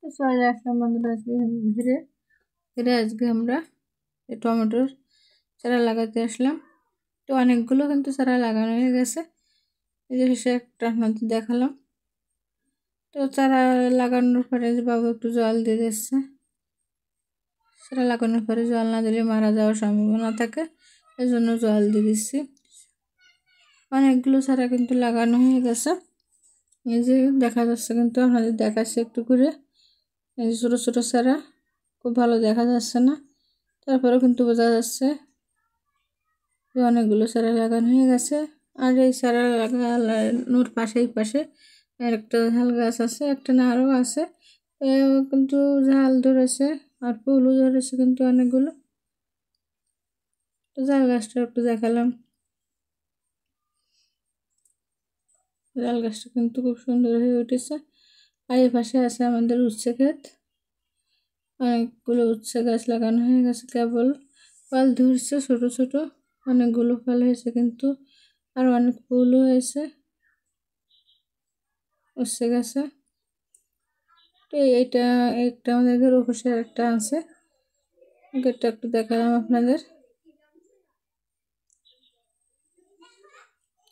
তো চলে আসলাম বন্ধুরা আজকে ঘিরে ঘিরে আজকে আমরা এই টমেটোর চারা লাগাতে আসলাম। তো অনেকগুলো কিন্তু চারা লাগানো হয়ে গেছে, এই যে শেষে একটা আপনাদের দেখালাম। তো চারা লাগানোর পরে যে বাবু একটু জল দিয়ে দিচ্ছে, চারা লাগানোর পরে জল না দিলে মারা যাওয়ার সম্ভাবনা থাকে, এই জন্য জল দিয়ে দিচ্ছি। অনেকগুলো চারা কিন্তু লাগানো হয়ে গেছে, এই যে দেখা যাচ্ছে, কিন্তু আপনাদের দেখাচ্ছে একটু করে। এই যে ছোটো ছোটো চারা, খুব ভালো দেখা যাচ্ছে না, তারপরেও কিন্তু বোঝা যাচ্ছে যে অনেকগুলো চারা লাগানো হয়ে গেছে। আর এই চারা লাগানোর পাশে একটা ঝাল গাছ আছে, একটা নাড়ও আছে, কিন্তু ঝাল ধরেছে আর ফুলও ধরেছে কিন্তু অনেকগুলো। তো ঝাল গাছটা একটু দেখালাম, ঝাল গাছটা কিন্তু খুব সুন্দর হয়ে উঠেছে। আর এই পাশে আছে আমাদের উচ্ছে ক্ষেত, অনেকগুলো উচ্ছে গাছ লাগানো হয়ে গেছে, কেবল ফল ধরছে ছোট ছোট, অনেকগুলো ফল হয়েছে কিন্তু আর অনেক ফুলও হয়েছে উচ্ছে গাছে। তো এইটা একটা আমাদের ঘরের পাশে একটা আছে, এটা একটু দেখালাম আপনাদের।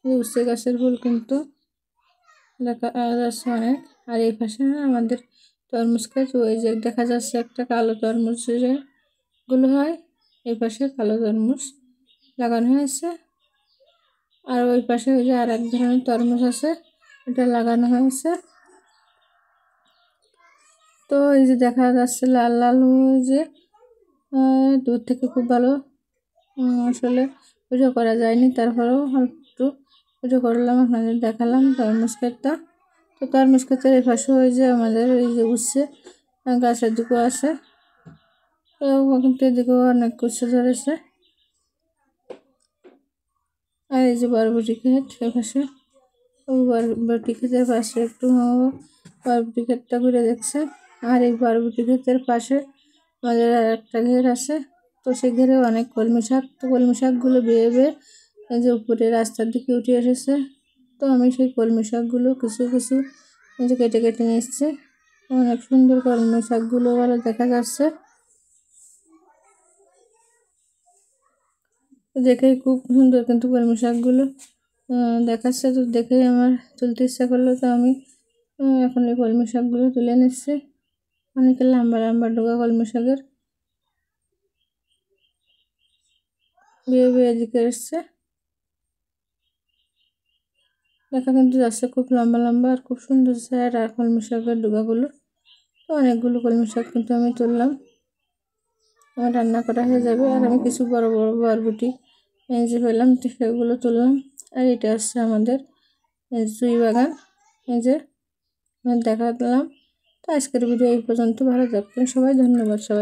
এই উচ্ছে গাছের ফুল কিন্তু দেখা যাচ্ছে অনেক। আর এই পাশে আমাদের তরমুজ গাছ, ওই যে দেখা যাচ্ছে একটা কালো তরমুজ গুলো হয়, এই পাশে কালো তরমুজ লাগানো হয়েছে। আর ওই পাশে ওই যে আর এক ধরনের তরমুজ আছে, এটা লাগানো হয়েছে। তো এই যে দেখা যাচ্ছে লাল লাল, যে দূর থেকে খুব ভালো আসলে ভিডিও করা যায়নি, তারপরেও একটু ভিডিও করলাম, আপনাদের দেখালাম তরমুজ ক্ষেতটা। তো তরমুজ ক্ষেতের এই পাশে ওই যে আমাদের এই যে উচ্ছে গাছের দিকেও আছে, তো কিন্তু এদিকেও অনেক উচ্ছে ধরেছে। আর এই যে বরবটি ক্ষেত এপাশে, বরবটি ক্ষেতের পাশে একটু বরবটি ক্ষেতটা ঘুরে দেখছে। আর এই বরবটি ক্ষেতের পাশে আমাদের আর একটা ঘের আছে, তো সেই ঘেরে অনেক কলমি শাক, তো কলমি শাকগুলো বেয়ে বেয়ে এই যে উপরে রাস্তার দিকে উঠে এসেছে। তো আমি সেই কলমি শাকগুলো কিছু কিছু এই যে কেটে কেটে নিয়ে এসছি, অনেক সুন্দর কলমি শাকগুলো ভালো দেখা যাচ্ছে, দেখেই খুব সুন্দর কিন্তু কলমি শাকগুলো দেখাচ্ছে। তো দেখেই আমার তুলতে ইচ্ছা করলো, তো আমি এখন এই কলমি শাকগুলো তুলে নিচ্ছি। অনেকে লম্বা লম্বা ডোকা কলমি শাকের বেয়ে বেয়ে এদিকে এসছে, দেখা কিন্তু যাচ্ছে খুব লম্বা লম্বা আর খুব সুন্দর স্যার আর কলমি শাকের ডোকাগুলো। তো অনেকগুলো কলমি শাক কিন্তু আমি তুললাম, আমার রান্না করা হয়ে যাবে। আর আমি কিছু বড় বড় বরবটি এই যে পেলাম, সেগুলো তুললাম। আর এটা হচ্ছে আমাদের জুঁই বাগান, এই যে দেখালাম। তো আজকের ভিডিও এই পর্যন্ত, ভালো থাকবেন সবাই, ধন্যবাদ সবাই।